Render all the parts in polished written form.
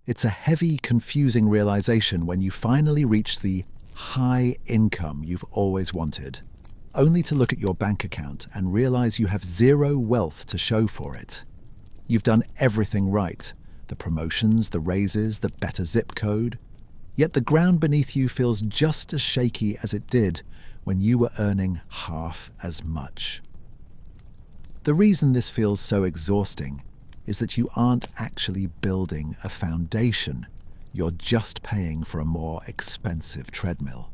It's a heavy, confusing realization when you finally reach the high income you've always wanted, only to look at your bank account and realize you have zero wealth to show for it. You've done everything right, the promotions, the raises, the better zip code, yet the ground beneath you feels just as shaky as it did when you were earning half as much. The reason this feels so exhausting is that you aren't actually building a foundation, you're just paying for a more expensive treadmill.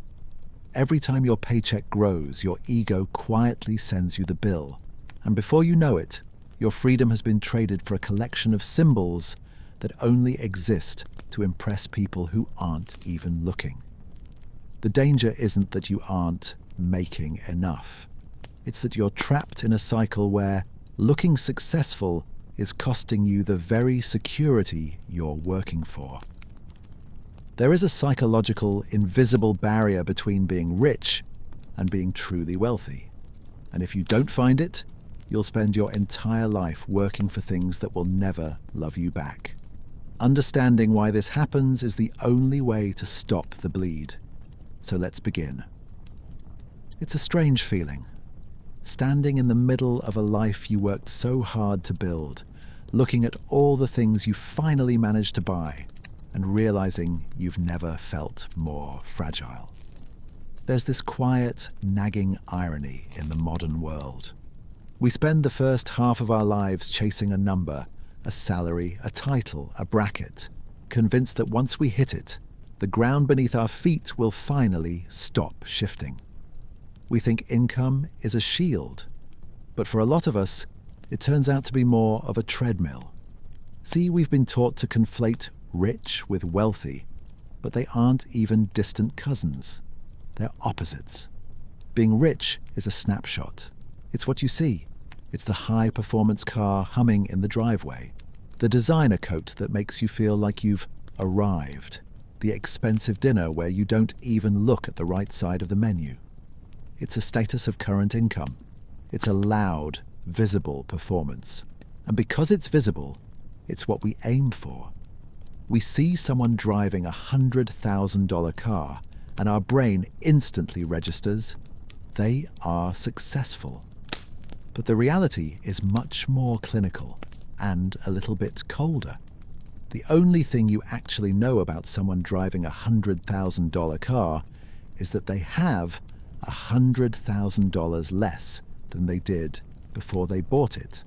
Every time your paycheck grows, your ego quietly sends you the bill, and before you know it, your freedom has been traded for a collection of symbols that only exist to impress people who aren't even looking. The danger isn't that you aren't making enough. It's that you're trapped in a cycle where looking successful is costing you the very security you're working for. There is a psychological, invisible barrier between being rich and being truly wealthy. And if you don't find it, you'll spend your entire life working for things that will never love you back. Understanding why this happens is the only way to stop the bleed. So let's begin. It's a strange feeling. Standing in the middle of a life you worked so hard to build, looking at all the things you finally managed to buy, and realizing you've never felt more fragile. There's this quiet, nagging irony in the modern world. We spend the first half of our lives chasing a number, a salary, a title, a bracket, convinced that once we hit it, the ground beneath our feet will finally stop shifting. We think income is a shield, but for a lot of us, it turns out to be more of a treadmill. See, we've been taught to conflate rich with wealthy, but they aren't even distant cousins. They're opposites. Being rich is a snapshot. It's what you see. It's the high-performance car humming in the driveway, the designer coat that makes you feel like you've arrived, the expensive dinner where you don't even look at the right side of the menu. It's a status of current income. It's a loud, visible performance. And because it's visible, it's what we aim for. We see someone driving a $100,000 car, and our brain instantly registers, they are successful. But the reality is much more clinical and a little bit colder. The only thing you actually know about someone driving a $100,000 car is that they have $100,000 less than they did before they bought it.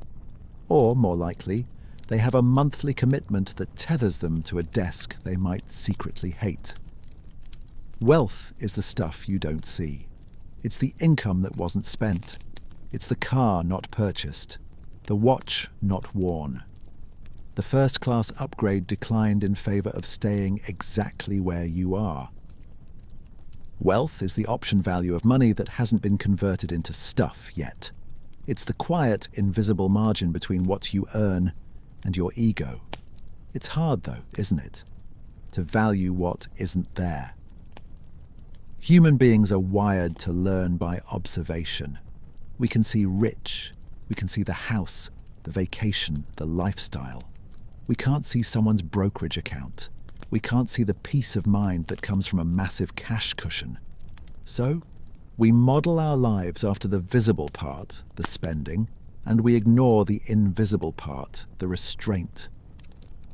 Or, more likely, they have a monthly commitment that tethers them to a desk they might secretly hate. Wealth is the stuff you don't see. It's the income that wasn't spent. It's the car not purchased, the watch not worn. The first-class upgrade declined in favor of staying exactly where you are. Wealth is the option value of money that hasn't been converted into stuff yet. It's the quiet, invisible margin between what you earn and your ego. It's hard, though, isn't it, to value what isn't there? Human beings are wired to learn by observation. We can see rich, we can see the house, the vacation, the lifestyle. We can't see someone's brokerage account. We can't see the peace of mind that comes from a massive cash cushion. So, we model our lives after the visible part, the spending, and we ignore the invisible part, the restraint.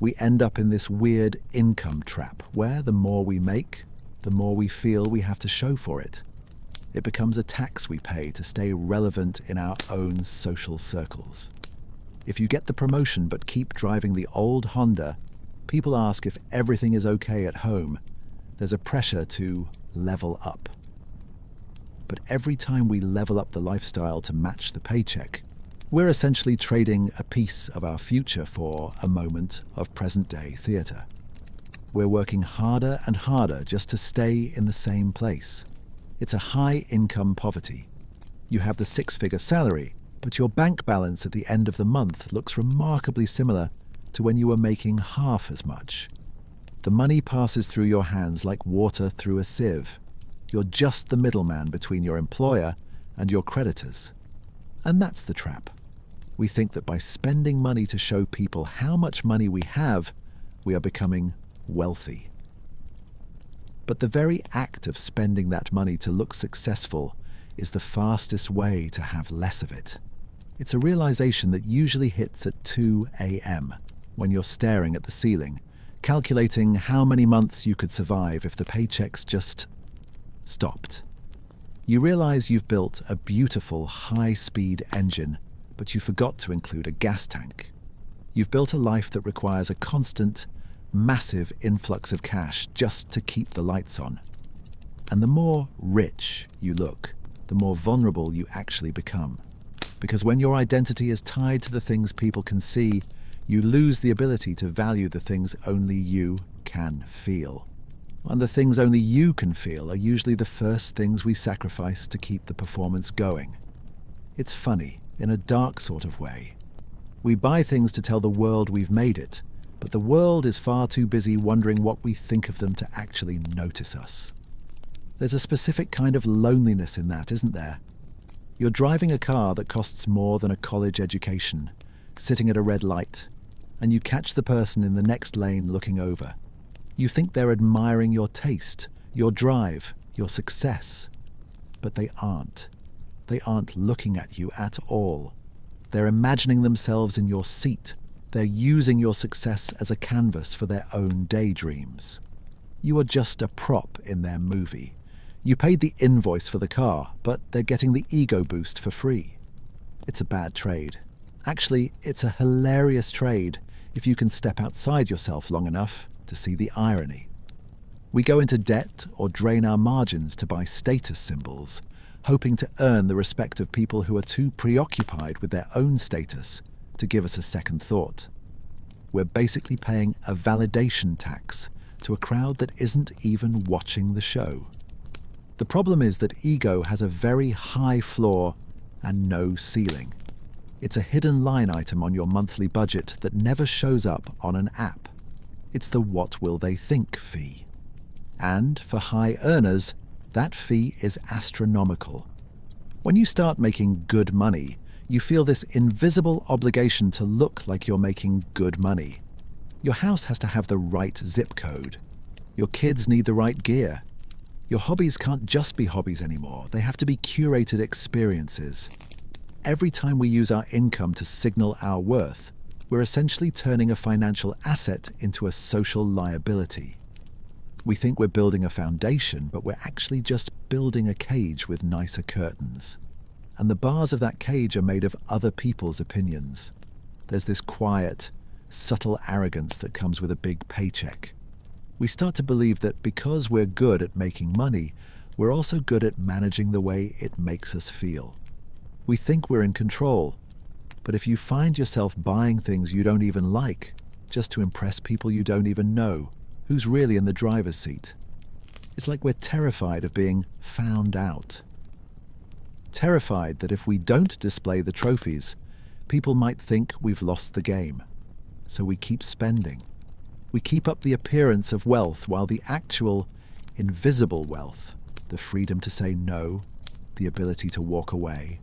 We end up in this weird income trap where the more we make, the more we feel we have to show for it. It becomes a tax we pay to stay relevant in our own social circles. If you get the promotion but keep driving the old Honda, people ask if everything is okay at home. There's a pressure to level up. But every time we level up the lifestyle to match the paycheck, we're essentially trading a piece of our future for a moment of present-day theatre. We're working harder and harder just to stay in the same place. It's a high-income poverty. You have the six-figure salary, but your bank balance at the end of the month looks remarkably similar to when you were making half as much. The money passes through your hands like water through a sieve. You're just the middleman between your employer and your creditors. And that's the trap. We think that by spending money to show people how much money we have, We are becoming wealthy. But the very act of spending that money to look successful is the fastest way to have less of it. It's a realization that usually hits at 2 a.m. when you're staring at the ceiling, calculating how many months you could survive if the paychecks just stopped. You realize you've built a beautiful high-speed engine, but you forgot to include a gas tank. You've built a life that requires a constant, massive influx of cash just to keep the lights on. And the more rich you look, the more vulnerable you actually become. Because when your identity is tied to the things people can see, you lose the ability to value the things only you can feel. And the things only you can feel are usually the first things we sacrifice to keep the performance going. It's funny, in a dark sort of way. We buy things to tell the world we've made it, but the world is far too busy wondering what we think of them to actually notice us. There's a specific kind of loneliness in that, isn't there? You're driving a car that costs more than a college education, sitting at a red light, and you catch the person in the next lane looking over. You think they're admiring your taste, your drive, your success. But they aren't. They aren't looking at you at all. They're imagining themselves in your seat. They're using your success as a canvas for their own daydreams. You are just a prop in their movie. You paid the invoice for the car, but they're getting the ego boost for free. It's a bad trade. Actually, it's a hilarious trade if you can step outside yourself long enough to see the irony. We go into debt or drain our margins to buy status symbols, hoping to earn the respect of people who are too preoccupied with their own status to give us a second thought. We're basically paying a validation tax to a crowd that isn't even watching the show. The problem is that ego has a very high floor and no ceiling. It's a hidden line item on your monthly budget that never shows up on an app. It's the what will they think fee. And for high earners, that fee is astronomical. When you start making good money, you feel this invisible obligation to look like you're making good money. Your house has to have the right zip code. Your kids need the right gear. Your hobbies can't just be hobbies anymore. They have to be curated experiences. Every time we use our income to signal our worth, we're essentially turning a financial asset into a social liability. We think we're building a foundation, but we're actually just building a cage with nicer curtains. And the bars of that cage are made of other people's opinions. There's this quiet, subtle arrogance that comes with a big paycheck. We start to believe that because we're good at making money, we're also good at managing the way it makes us feel. We think we're in control, but if you find yourself buying things you don't even like, just to impress people you don't even know, who's really in the driver's seat? It's like we're terrified of being found out. Terrified that if we don't display the trophies, people might think we've lost the game. So we keep spending. We keep up the appearance of wealth while the actual, invisible wealth, the freedom to say no, the ability to walk away,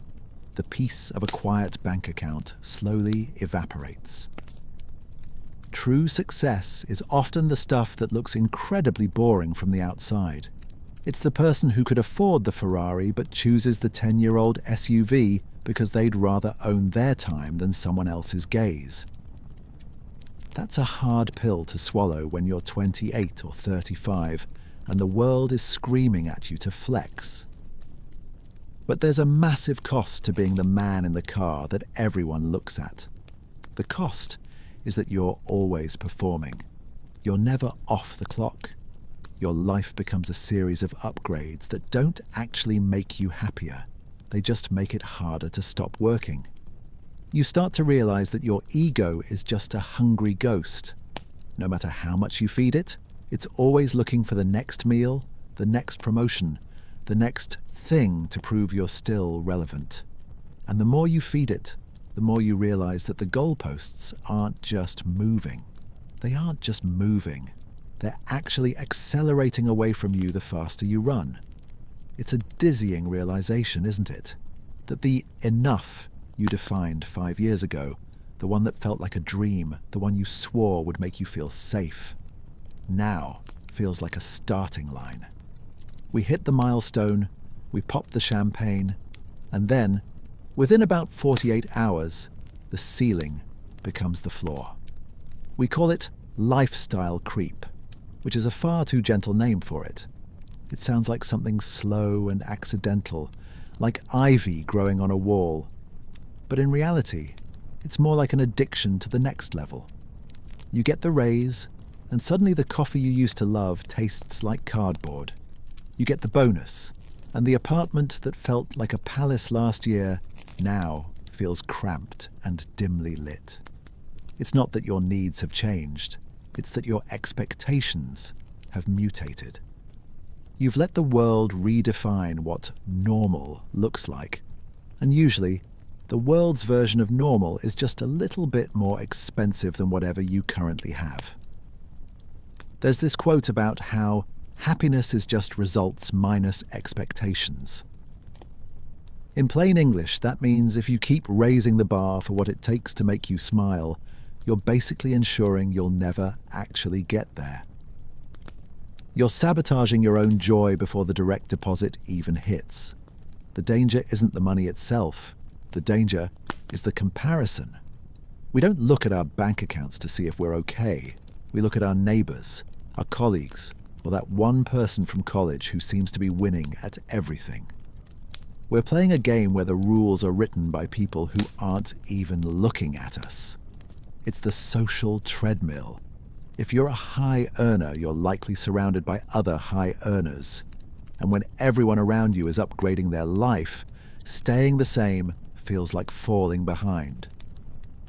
the peace of a quiet bank account slowly evaporates. True success is often the stuff that looks incredibly boring from the outside. It's the person who could afford the Ferrari but chooses the 10-year-old SUV because they'd rather own their time than someone else's gaze. That's a hard pill to swallow when you're 28 or 35 and the world is screaming at you to flex. But there's a massive cost to being the man in the car that everyone looks at. The cost is that you're always performing. You're never off the clock. Your life becomes a series of upgrades that don't actually make you happier. They just make it harder to stop working. You start to realize that your ego is just a hungry ghost. No matter how much you feed it, it's always looking for the next meal, the next promotion, the next thing to prove you're still relevant. And the more you feed it, the more you realize that the goalposts aren't just moving. They aren't just moving. They're actually accelerating away from you the faster you run. It's a dizzying realization, isn't it? That the enough you defined 5 years ago the one that felt like a dream, the one you swore would make you feel safe, now feels like a starting line. We hit the milestone, we pop the champagne, and then, within about 48 hours, the ceiling becomes the floor. We call it lifestyle creep, which is a far too gentle name for it. It sounds like something slow and accidental, like ivy growing on a wall. But in reality, it's more like an addiction to the next level. You get the raise, and suddenly the coffee you used to love tastes like cardboard. You get the bonus, and the apartment that felt like a palace last year now feels cramped and dimly lit. It's not that your needs have changed, it's that your expectations have mutated. You've let the world redefine what normal looks like, and usually, the world's version of normal is just a little bit more expensive than whatever you currently have. There's this quote about how happiness is just results minus expectations. In plain English, that means if you keep raising the bar for what it takes to make you smile, you're basically ensuring you'll never actually get there. You're sabotaging your own joy before the direct deposit even hits. The danger isn't the money itself. The danger is the comparison. We don't look at our bank accounts to see if we're okay. We look at our neighbors, our colleagues, or that one person from college who seems to be winning at everything. We're playing a game where the rules are written by people who aren't even looking at us. It's the social treadmill. If you're a high earner, you're likely surrounded by other high earners. And when everyone around you is upgrading their life, staying the same feels like falling behind.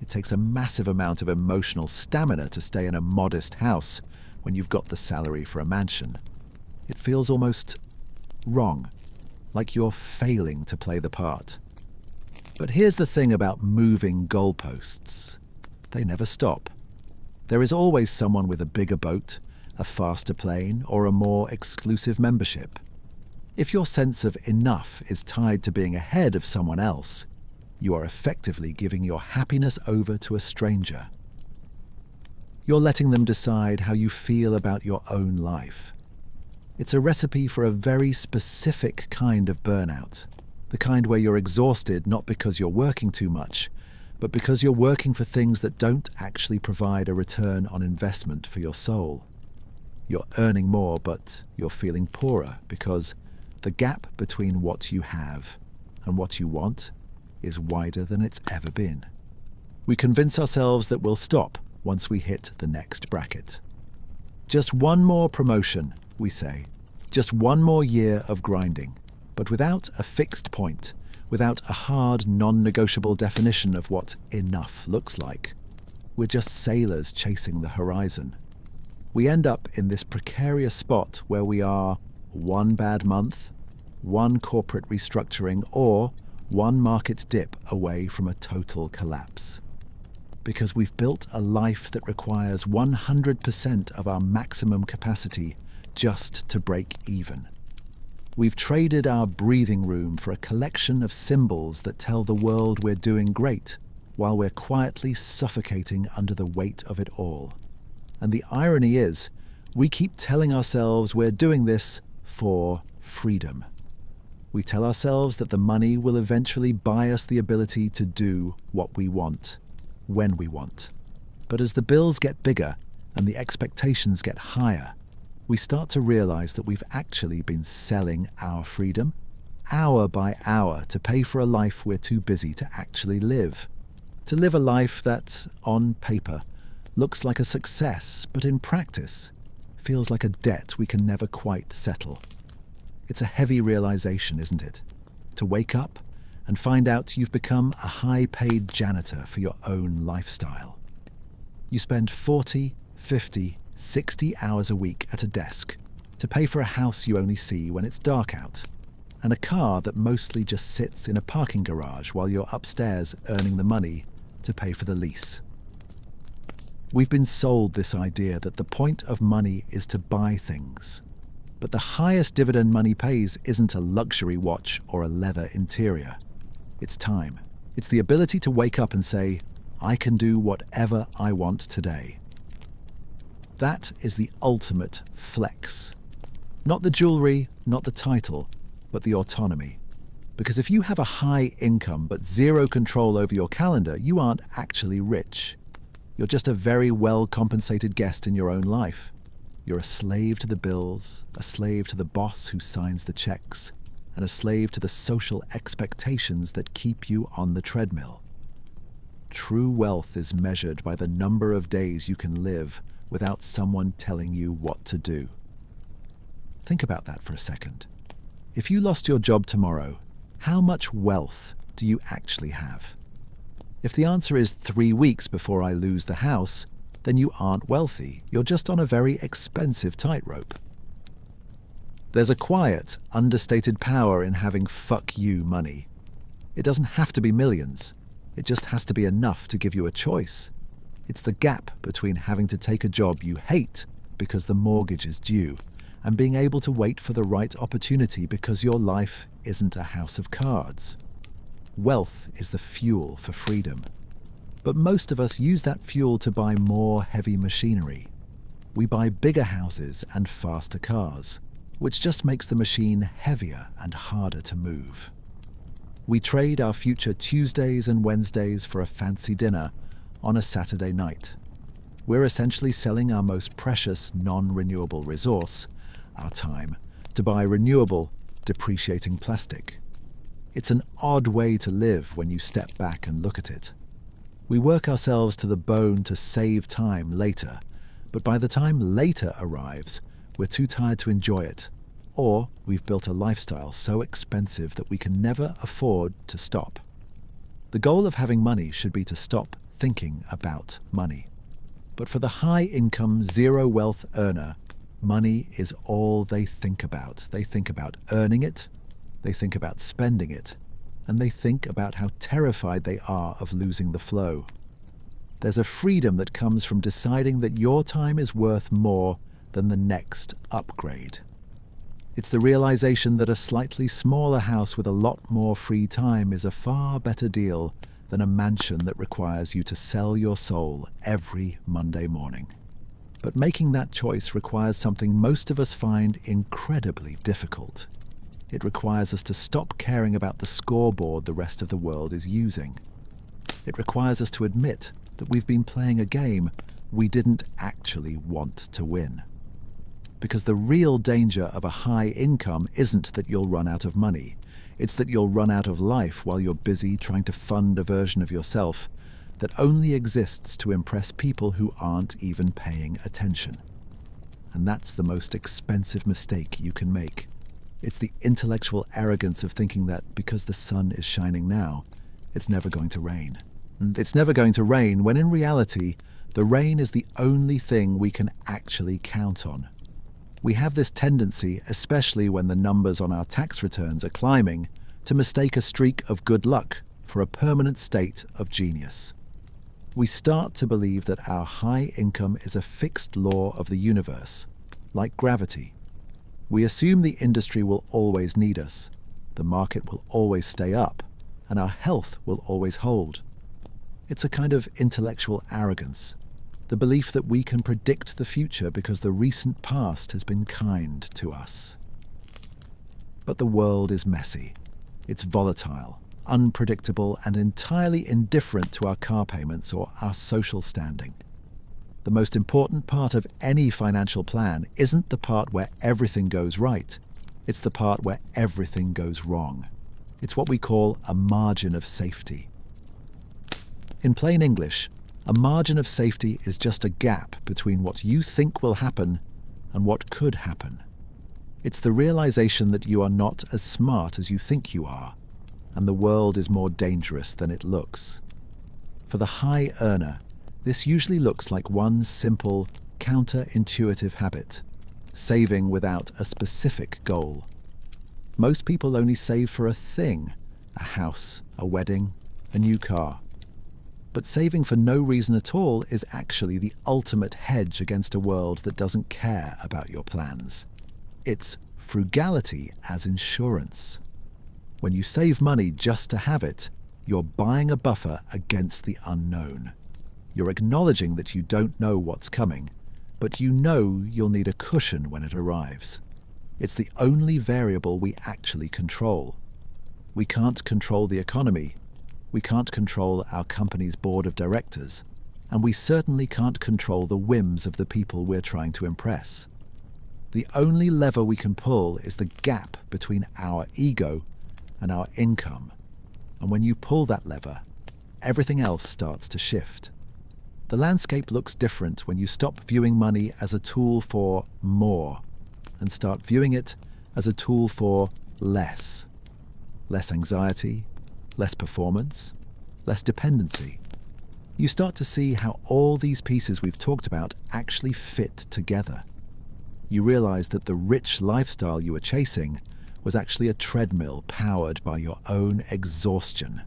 It takes a massive amount of emotional stamina to stay in a modest house when you've got the salary for a mansion. It feels almost wrong, like you're failing to play the part. But here's the thing about moving goalposts. They never stop. There is always someone with a bigger boat, a faster plane, or a more exclusive membership. If your sense of enough is tied to being ahead of someone else, you are effectively giving your happiness over to a stranger. You're letting them decide how you feel about your own life. It's a recipe for a very specific kind of burnout, the kind where you're exhausted not because you're working too much, but because you're working for things that don't actually provide a return on investment for your soul. You're earning more, but you're feeling poorer because the gap between what you have and what you want is wider than it's ever been. We convince ourselves that we'll stop once we hit the next bracket. Just one more promotion, we say. Just one more year of grinding, but without a fixed point, without a hard, non-negotiable definition of what enough looks like. We're just sailors chasing the horizon. We end up in this precarious spot where we are one bad month, one corporate restructuring, or one market dip away from a total collapse. Because we've built a life that requires 100% of our maximum capacity just to break even. We've traded our breathing room for a collection of symbols that tell the world we're doing great, while we're quietly suffocating under the weight of it all. And the irony is, we keep telling ourselves we're doing this for freedom. We tell ourselves that the money will eventually buy us the ability to do what we want, when we want. But as the bills get bigger and the expectations get higher, we start to realize that we've actually been selling our freedom, hour by hour, to pay for a life we're too busy to actually live. To live a life that, on paper, looks like a success, but in practice, feels like a debt we can never quite settle. It's a heavy realization, isn't it? To wake up and find out you've become a high-paid janitor for your own lifestyle. You spend 40, 50, 60 hours a week at a desk to pay for a house you only see when it's dark out, and a car that mostly just sits in a parking garage while you're upstairs earning the money to pay for the lease. We've been sold this idea that the point of money is to buy things, but the highest dividend money pays isn't a luxury watch or a leather interior. It's time. It's the ability to wake up and say, I can do whatever I want today. That is the ultimate flex. Not the jewelry, not the title, but the autonomy. Because if you have a high income but zero control over your calendar, you aren't actually rich. You're just a very well-compensated guest in your own life. You're a slave to the bills, a slave to the boss who signs the checks, and a slave to the social expectations that keep you on the treadmill. True wealth is measured by the number of days you can live without someone telling you what to do. Think about that for a second. If you lost your job tomorrow, how much wealth do you actually have? If the answer is 3 weeks before I lose the house, then you aren't wealthy. You're just on a very expensive tightrope. There's a quiet, understated power in having fuck you money. It doesn't have to be millions. It just has to be enough to give you a choice. It's the gap between having to take a job you hate because the mortgage is due and being able to wait for the right opportunity because your life isn't a house of cards. Wealth is the fuel for freedom. But most of us use that fuel to buy more heavy machinery. We buy bigger houses and faster cars, which just makes the machine heavier and harder to move. We trade our future Tuesdays and Wednesdays for a fancy dinner on a Saturday night. We're essentially selling our most precious non-renewable resource, our time, to buy renewable, depreciating plastic. It's an odd way to live when you step back and look at it. We work ourselves to the bone to save time later, but by the time later arrives, we're too tired to enjoy it, or we've built a lifestyle so expensive that we can never afford to stop. The goal of having money should be to stop thinking about money. But for the high-income, zero-wealth earner, money is all they think about. They think about earning it, they think about spending it, and they think about how terrified they are of losing the flow. There's a freedom that comes from deciding that your time is worth more than the next upgrade. It's the realization that a slightly smaller house with a lot more free time is a far better deal than a mansion that requires you to sell your soul every Monday morning. But making that choice requires something most of us find incredibly difficult. It requires us to stop caring about the scoreboard the rest of the world is using. It requires us to admit that we've been playing a game we didn't actually want to win. Because the real danger of a high income isn't that you'll run out of money. It's that you'll run out of life while you're busy trying to fund a version of yourself that only exists to impress people who aren't even paying attention. And that's the most expensive mistake you can make. It's the intellectual arrogance of thinking that because the sun is shining now, it's never going to rain. And it's never going to rain when in reality, the rain is the only thing we can actually count on. We have this tendency, especially when the numbers on our tax returns are climbing, to mistake a streak of good luck for a permanent state of genius. We start to believe that our high income is a fixed law of the universe, like gravity. We assume the industry will always need us, the market will always stay up, and our health will always hold. It's a kind of intellectual arrogance, the belief that we can predict the future because the recent past has been kind to us. But the world is messy. It's volatile, unpredictable, and entirely indifferent to our car payments or our social standing. The most important part of any financial plan isn't the part where everything goes right. It's the part where everything goes wrong. It's what we call a margin of safety. In plain English, a margin of safety is just a gap between what you think will happen and what could happen. It's the realization that you are not as smart as you think you are, and the world is more dangerous than it looks. For the high earner, this usually looks like one simple, counterintuitive habit: saving without a specific goal. Most people only save for a thing: a house, a wedding, a new car. But saving for no reason at all is actually the ultimate hedge against a world that doesn't care about your plans. It's frugality as insurance. When you save money just to have it, You're buying a buffer against the unknown. You're acknowledging that you don't know what's coming, but you know you'll need a cushion when it arrives. It's the only variable we actually control. We can't control the economy. We can't control our company's board of directors. And we certainly can't control the whims of the people we're trying to impress. The only lever we can pull is the gap between our ego and our income. And when you pull that lever, everything else starts to shift. The landscape looks different when you stop viewing money as a tool for more and start viewing it as a tool for less. Less anxiety, less performance, less dependency. You start to see how all these pieces we've talked about actually fit together. You realize that the rich lifestyle you were chasing was actually a treadmill powered by your own exhaustion.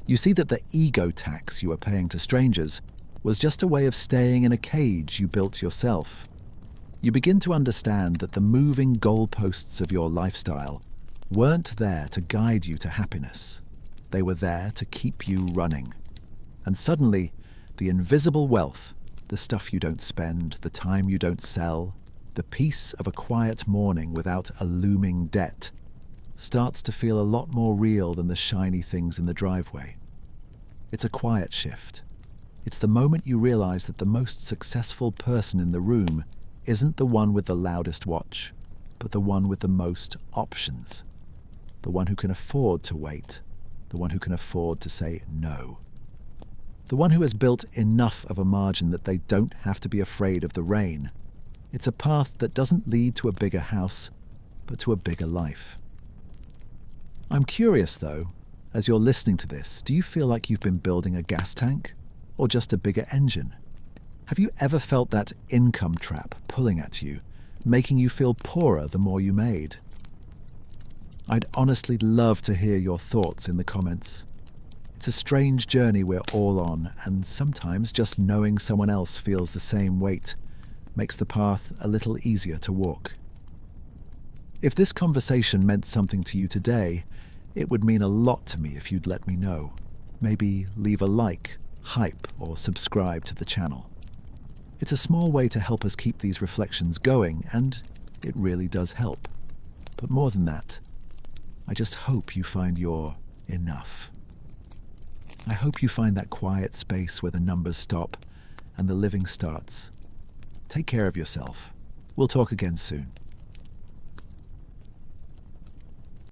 You see that the ego tax you were paying to strangers was just a way of staying in a cage you built yourself. You begin to understand that the moving goalposts of your lifestyle weren't there to guide you to happiness. They were there to keep you running. And suddenly, the invisible wealth, the stuff you don't spend, the time you don't sell, the peace of a quiet morning without a looming debt, starts to feel a lot more real than the shiny things in the driveway. It's a quiet shift. It's the moment you realize that the most successful person in the room isn't the one with the loudest watch, but the one with the most options. The one who can afford to wait. The one who can afford to say no. The one who has built enough of a margin that they don't have to be afraid of the rain. It's a path that doesn't lead to a bigger house, but to a bigger life. I'm curious, though, as you're listening to this, do you feel like you've been building a gas tank or just a bigger engine? Have you ever felt that income trap pulling at you, making you feel poorer the more you made? I'd honestly love to hear your thoughts in the comments. It's a strange journey we're all on, and sometimes just knowing someone else feels the same weight makes the path a little easier to walk. If this conversation meant something to you today, it would mean a lot to me if you'd let me know. Maybe leave a like, hype, or subscribe to the channel. It's a small way to help us keep these reflections going, and it really does help. But more than that, I just hope you find your enough. I hope you find that quiet space where the numbers stop and the living starts. Take care of yourself. We'll talk again soon.